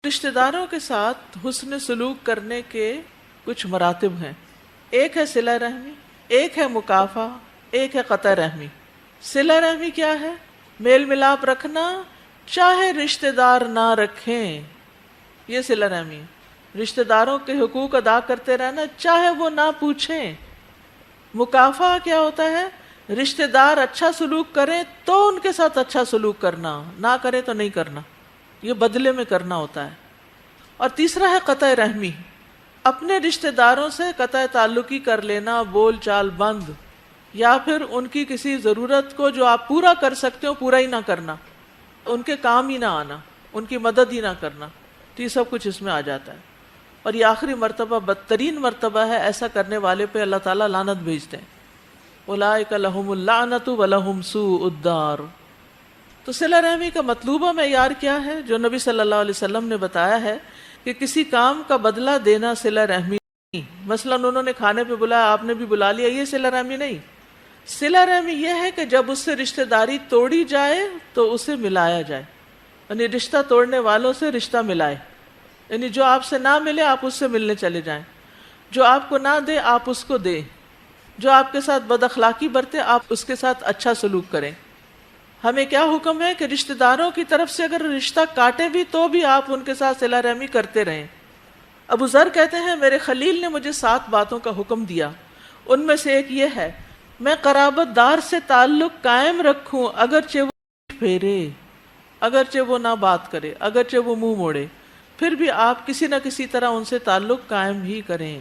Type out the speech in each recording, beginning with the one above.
رشتہ داروں کے ساتھ حسن سلوک کرنے کے کچھ مراتب ہیں. ایک ہے صلہ رحمی، ایک ہے مکافہ، ایک ہے قطع رحمی. صلہ رحمی کیا ہے؟ میل ملاپ رکھنا چاہے رشتہ دار نہ رکھیں، یہ صلہ رحمی ہے. رشتہ داروں کے حقوق ادا کرتے رہنا چاہے وہ نہ پوچھیں. مکافہ کیا ہوتا ہے؟ رشتہ دار اچھا سلوک کریں تو ان کے ساتھ اچھا سلوک کرنا، نہ کریں تو نہیں کرنا، یہ بدلے میں کرنا ہوتا ہے. اور تیسرا ہے قطع رحمی، اپنے رشتہ داروں سے قطع تعلقی کر لینا، بول چال بند، یا پھر ان کی کسی ضرورت کو جو آپ پورا کر سکتے ہو پورا ہی نہ کرنا، ان کے کام ہی نہ آنا، ان کی مدد ہی نہ کرنا. تو یہ سب کچھ اس میں آ جاتا ہے. اور یہ آخری مرتبہ بدترین مرتبہ ہے، ایسا کرنے والے پہ اللہ تعالیٰ لعنت بھیجتے ہیں. اولئک لہم اللعنۃ ولہم سوء الدار. تو صلہ رحمی کا مطلوبہ معیار کیا ہے جو نبی صلی اللہ علیہ وسلم نے بتایا ہے کہ کسی کام کا بدلہ دینا صلہ رحمی نہیں. مثلا انہوں نے کھانے پہ بلایا، آپ نے بھی بلا لیا، یہ صلہ رحمی نہیں. صلہ رحمی یہ ہے کہ جب اس سے رشتہ داری توڑی جائے تو اسے ملایا جائے، یعنی رشتہ توڑنے والوں سے رشتہ ملائے. یعنی جو آپ سے نہ ملے آپ اس سے ملنے چلے جائیں، جو آپ کو نہ دے آپ اس کو دیں، جو آپ کے ساتھ بد اخلاقی برتے آپ اس کے ساتھ اچھا سلوک کریں. ہمیں کیا حکم ہے کہ رشتہ داروں کی طرف سے اگر رشتہ کاٹے بھی تو بھی آپ ان کے ساتھ صلہ رحمی کرتے رہیں. ابو ذر کہتے ہیں میرے خلیل نے مجھے 7 باتوں کا حکم دیا، ان میں سے ایک یہ ہے میں قرابت دار سے تعلق قائم رکھوں اگرچہ وہ پھیرے، اگرچہ وہ نہ بات کرے، اگرچہ وہ منہ موڑے، پھر بھی آپ کسی نہ کسی طرح ان سے تعلق قائم ہی کریں.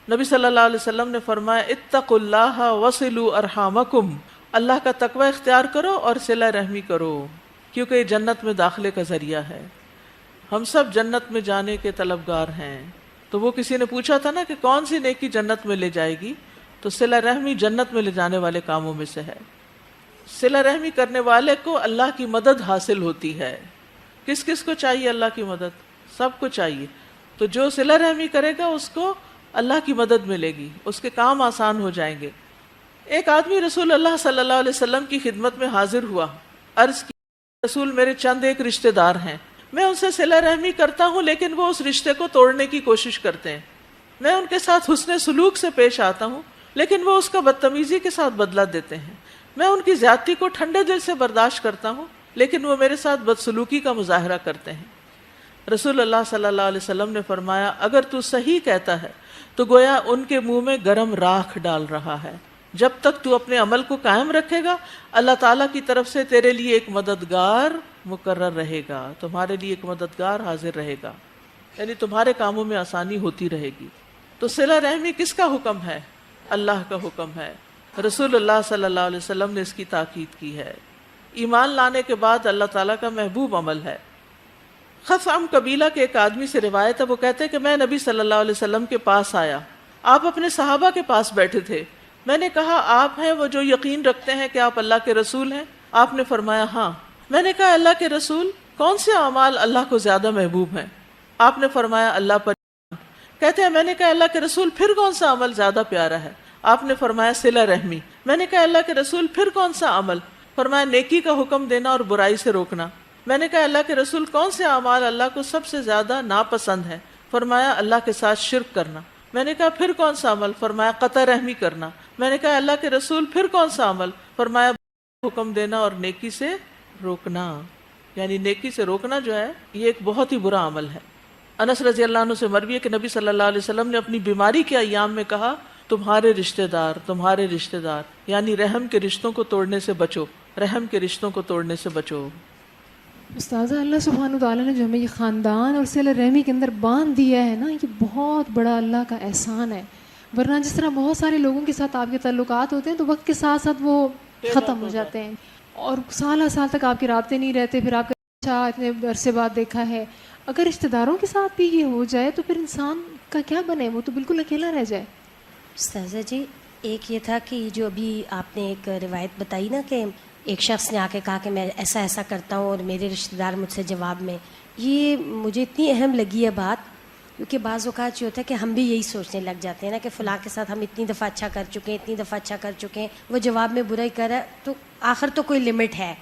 نبی صلی اللہ علیہ وسلم نے فرمایا اتقوا اللہ وصلوا ارحامکم، اللہ کا تقوی اختیار کرو اور صلہ رحمی کرو، کیونکہ یہ جنت میں داخلے کا ذریعہ ہے. ہم سب جنت میں جانے کے طلبگار ہیں. تو وہ کسی نے پوچھا تھا نا کہ کون سی نیکی جنت میں لے جائے گی، تو صلہ رحمی جنت میں لے جانے والے کاموں میں سے ہے. صلہ رحمی کرنے والے کو اللہ کی مدد حاصل ہوتی ہے. کس کس کو چاہیے اللہ کی مدد؟ سب کو چاہیے. تو جو صلہ رحمی کرے گا اس کو اللہ کی مدد ملے گی، اس کے کام آسان ہو جائیں گے. ایک آدمی رسول اللہ صلی اللہ علیہ وسلم کی خدمت میں حاضر ہوا، عرض کی رسول میرے چند ایک رشتہ دار ہیں، میں ان سے صلہ رحمی کرتا ہوں لیکن وہ اس رشتے کو توڑنے کی کوشش کرتے ہیں. میں ان کے ساتھ حسن سلوک سے پیش آتا ہوں لیکن وہ اس کا بدتمیزی کے ساتھ بدلہ دیتے ہیں. میں ان کی زیادتی کو ٹھنڈے دل سے برداشت کرتا ہوں لیکن وہ میرے ساتھ بدسلوکی کا مظاہرہ کرتے ہیں. رسول اللہ صلی اللہ علیہ وسلم نے فرمایا اگر تو صحیح کہتا ہے تو گویا ان کے منہ میں گرم راکھ ڈال رہا ہے. جب تک تو اپنے عمل کو قائم رکھے گا اللہ تعالیٰ کی طرف سے تیرے لیے ایک مددگار مقرر رہے گا، تمہارے لیے ایک مددگار حاضر رہے گا، یعنی تمہارے کاموں میں آسانی ہوتی رہے گی. تو صلہ رحمی کس کا حکم ہے؟ اللہ کا حکم ہے. رسول اللہ صلی اللہ علیہ وسلم نے اس کی تاکید کی ہے. ایمان لانے کے بعد اللہ تعالیٰ کا محبوب عمل ہے. خثعم قبیلہ کے ایک آدمی سے روایت ہے، وہ کہتے ہیں کہ میں نبی صلی اللہ علیہ وسلم کے پاس آیا، آپ اپنے صحابہ کے پاس بیٹھے تھے. میں نے کہا آپ ہیں وہ جو یقین رکھتے ہیں کہ آپ اللہ کے رسول ہیں؟ آپ نے فرمایا ہاں. میں نے کہا اللہ کے رسول کون سے اعمال اللہ کو زیادہ محبوب ہیں؟ آپ نے فرمایا اللہ پر. کہتے ہیں میں نے کہا اللہ کے رسول پھر کون سا عمل زیادہ پیارا ہے؟ آپ نے فرمایا صلہ رحمی. میں نے کہا اللہ کے رسول پھر کون سا عمل؟ فرمایا نیکی کا حکم دینا اور برائی سے روکنا. میں نے کہا اللہ کے رسول کون سے اعمال اللہ کو سب سے زیادہ ناپسند ہے؟ فرمایا اللہ کے ساتھ شرک کرنا. میں نے کہا پھر کون سا عمل؟ فرمایا قطع رحمی کرنا. میں نے کہا اللہ کے رسول پھر کون سا عمل؟ فرمایا حکم دینا اور نیکی سے روکنا. یعنی نیکی سے روکنا جو ہے یہ ایک بہت ہی برا عمل ہے. انس رضی اللہ عنہ سے مروی ہے کہ نبی صلی اللہ علیہ وسلم نے اپنی بیماری کے ایام میں کہا تمہارے رشتہ دار یعنی رحم کے رشتوں کو توڑنے سے بچو، رحم کے رشتوں کو توڑنے سے بچو. استاذہ اللہ سبحانہ وتعالیٰ نے جو ہمیں یہ خاندان اور صلہ رحمی کے اندر باندھ دیا ہے نا، یہ بہت بڑا اللہ کا احسان ہے. ورنہ جس طرح بہت سارے لوگوں کے ساتھ آپ کے تعلقات ہوتے ہیں تو وقت کے ساتھ ساتھ وہ ختم ہو جاتے ہیں اور سال سال تک آپ کے رابطے نہیں رہتے. پھر آپ کا اچھا اتنے عرصے بعد دیکھا ہے. اگر رشتہ داروں کے ساتھ بھی یہ ہو جائے تو پھر انسان کا کیا بنے؟ وہ تو بالکل اکیلا رہ جائے. استاذہ جی ایک یہ تھا کہ جو ابھی آپ نے ایک روایت بتائی نا کہ ایک شخص نے آ کے کہا کہ میں ایسا ایسا کرتا ہوں اور میرے رشتہ دار مجھ سے جواب میں، یہ مجھے اتنی اہم لگی ہے بات، کیونکہ بعض اوقات یہ ہوتا ہے کہ ہم بھی یہی سوچنے لگ جاتے ہیں نا کہ فلاں کے ساتھ ہم اتنی دفعہ اچھا کر چکے ہیں، اتنی دفعہ اچھا کر چکے ہیں، وہ جواب میں برا ہی کر رہا ہے، تو آخر تو کوئی لمٹ ہے.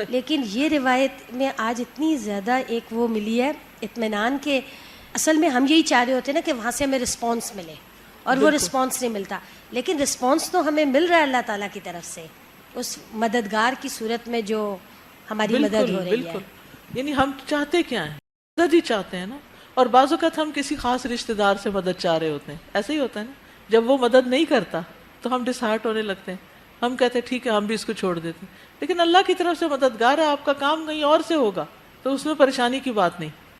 لیکن یہ روایت میں آج اتنی زیادہ ایک وہ ملی ہے اطمینان کہ اصل میں ہم یہی چاہ رہے ہوتے ہیں نا کہ وہاں سے ہمیں رسپانس ملے، اور وہ رسپانس نہیں ملتا، لیکن رسپانس تو ہمیں مل رہا ہے اللہ تعالیٰ کی طرف سے اس مددگار کی صورت میں جو ہماری مدد ہو رہی ہے. یعنی ہم چاہتے کیا ہیں؟ مدد ہی چاہتے ہیں نا. اور بعض اوقات ہم کسی خاص رشتہ دار سے مدد چاہ رہے ہوتے ہیں، ایسا ہی ہوتا ہے نا. جب وہ مدد نہیں کرتا تو ہم ڈس ہارٹ ہونے لگتے ہیں، ہم کہتے ہیں ٹھیک ہے ہم بھی اس کو چھوڑ دیتے ہیں. لیکن اللہ کی طرف سے مددگار ہے، آپ کا کام کہیں اور سے ہوگا تو اس میں پریشانی کی بات نہیں.